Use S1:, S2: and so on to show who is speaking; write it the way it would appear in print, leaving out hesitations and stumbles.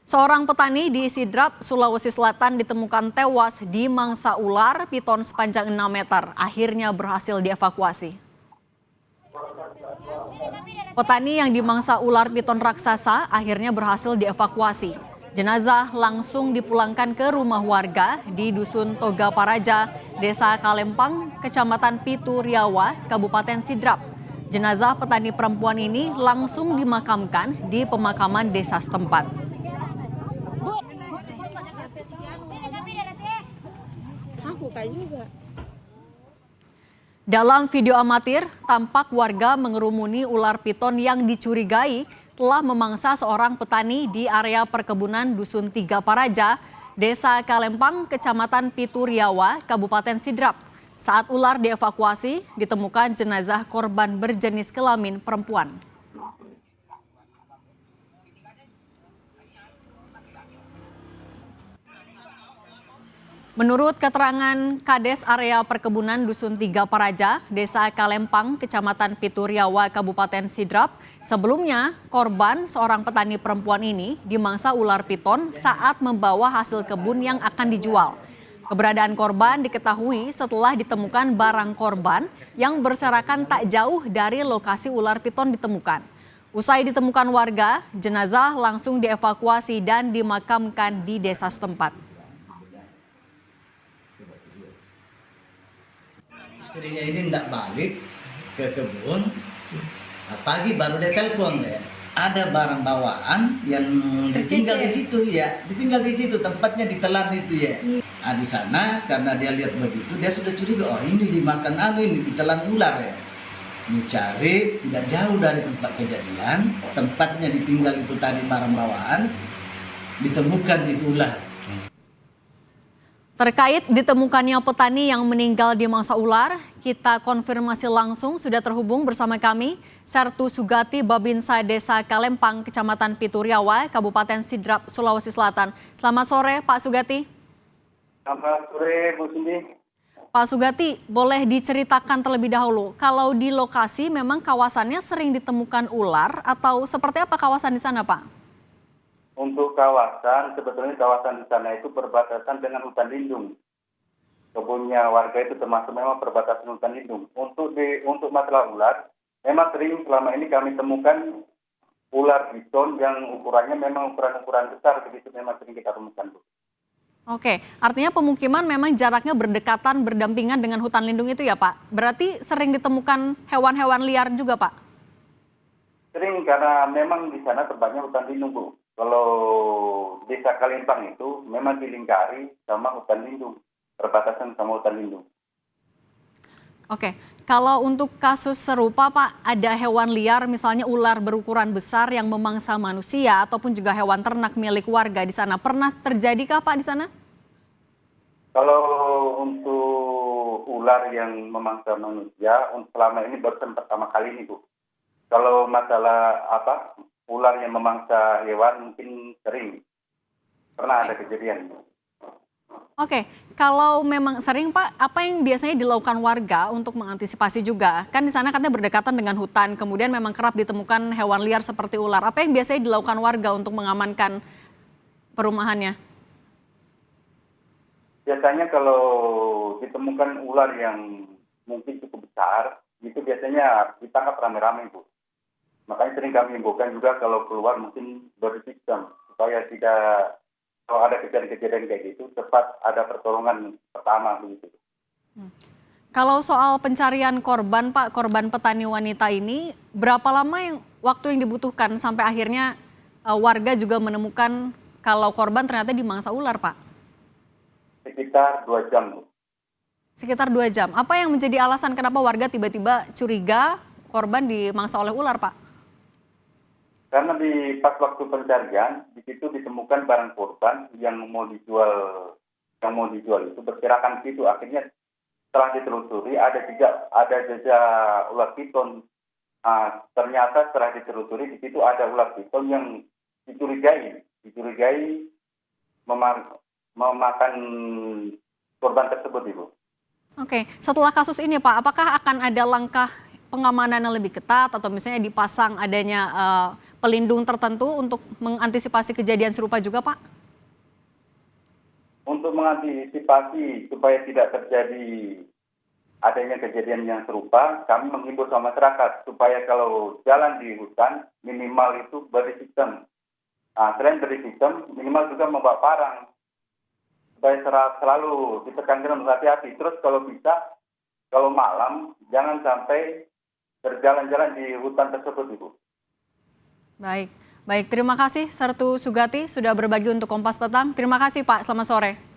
S1: Seorang petani di Sidrap, Sulawesi Selatan ditemukan tewas di mangsa ular piton sepanjang 6 meter. Akhirnya berhasil dievakuasi. Petani yang dimangsa ular piton raksasa akhirnya berhasil dievakuasi. Jenazah langsung dipulangkan ke rumah warga di Dusun Toga Paraja, Desa Kalempang, Kecamatan Pitu Riawa, Kabupaten Sidrap. Jenazah petani perempuan ini langsung dimakamkan di pemakaman desa setempat. Dalam video amatir, tampak warga mengerumuni ular piton yang dicurigai telah memangsa seorang petani di area perkebunan Dusun Tiga Paraja, Desa Kalempang, Kecamatan Pitu Riawa, Kabupaten Sidrap. Saat ular dievakuasi, ditemukan jenazah korban berjenis kelamin perempuan. Menurut keterangan Kades area perkebunan Dusun Tiga Paraja, Desa Kalempang, Kecamatan Pitu Riawa, Kabupaten Sidrap, sebelumnya korban seorang petani perempuan ini dimangsa ular piton saat membawa hasil kebun yang akan dijual. Keberadaan korban diketahui setelah ditemukan barang korban yang berserakan tak jauh dari lokasi ular piton ditemukan. Usai ditemukan warga, jenazah langsung dievakuasi dan dimakamkan di desa setempat.
S2: Istrinya ini tidak balik ke kebun, pagi baru dia telepon ya. Ada barang bawaan yang ditinggal di situ ya, ditinggal di situ tempatnya ditelan itu ya. Nah, di sana karena dia lihat begitu dia sudah curiga, oh ini dimakan ini ditelan ular ya. Mencari tidak jauh dari tempat kejadian, tempatnya ditinggal itu tadi barang bawaan, ditemukan itu ular.
S1: Terkait ditemukannya petani yang meninggal di mangsa ular, kita konfirmasi langsung sudah terhubung bersama kami, Sertu Sugati Babinsa Desa Kalempang, Kecamatan Pitu Riawa, Kabupaten Sidrap, Sulawesi Selatan. Selamat sore Pak Sugati.
S3: Selamat sore Bu Cindy.
S1: Pak Sugati, boleh diceritakan terlebih dahulu, kalau di lokasi memang kawasannya sering ditemukan ular atau seperti apa kawasan di sana Pak?
S3: Untuk kawasan, sebetulnya kawasan di sana itu berbatasan dengan hutan lindung. Kebunnya warga itu termasuk memang perbatasan hutan lindung. Untuk masalah ular, memang sering selama ini kami temukan ular piton yang ukurannya memang ukuran besar, begitu memang sering kita temukan.
S1: Oke, artinya pemukiman memang jaraknya berdekatan, berdampingan dengan hutan lindung itu ya Pak? Berarti sering ditemukan hewan-hewan liar juga Pak?
S3: Sering, karena memang di sana tempatnya hutan lindung Bu. Kalau Desa Kalempang itu memang dilingkari sama hutan lindung, perbatasan sama hutan lindung.
S1: Oke, kalau untuk kasus serupa Pak, ada hewan liar misalnya ular berukuran besar yang memangsa manusia ataupun juga hewan ternak milik warga di sana. Pernah terjadikah Pak di sana?
S3: Kalau untuk ular yang memangsa manusia, selama ini baru pertama kali ini Bu. Kalau masalah ular yang memangsa hewan mungkin sering. Pernah ada kejadian.
S1: Oke, kalau memang sering Pak, apa yang biasanya dilakukan warga untuk mengantisipasi juga? Kan di sana katanya berdekatan dengan hutan, kemudian memang kerap ditemukan hewan liar seperti ular. Apa yang biasanya dilakukan warga untuk mengamankan perumahannya?
S3: Biasanya kalau ditemukan ular yang mungkin cukup besar, itu biasanya ditangkap rame-rame Bu. Makanya sering kami himbaukan juga kalau keluar mungkin bersistem supaya tidak, kalau ada kejadian-kejadian kayak gitu cepat ada pertolongan pertama begitu.
S1: Kalau soal pencarian korban Pak, korban petani wanita ini berapa lama waktu yang dibutuhkan sampai akhirnya warga juga menemukan kalau korban ternyata dimangsa ular Pak?
S3: Sekitar 2 jam Bu.
S1: Sekitar 2 jam. Apa yang menjadi alasan kenapa warga tiba-tiba curiga korban dimangsa oleh ular Pak?
S3: Karena pas waktu pencarian di situ ditemukan barang korban yang mau dijual itu berserakan di situ. Akhirnya setelah ditelusuri ada jejak ular piton. Ternyata setelah ditelusuri di situ ada ular piton yang dicurigai memakan korban tersebut Ibu.
S1: Oke, setelah kasus ini Pak, apakah akan ada langkah pengamanan yang lebih ketat atau misalnya dipasang adanya pelindung tertentu untuk mengantisipasi kejadian serupa juga, Pak?
S3: Untuk mengantisipasi supaya tidak terjadi adanya kejadian yang serupa, kami menghimbau sama masyarakat supaya kalau jalan di hutan minimal itu body system. Selain body system, minimal juga membawa parang supaya selalu ditekankan untuk hati-hati. Terus kalau bisa, kalau malam jangan sampai berjalan-jalan di hutan tersebut, Ibu.
S1: Baik, terima kasih Sertu Sugati sudah berbagi untuk Kompas Petang. Terima kasih Pak, selamat sore.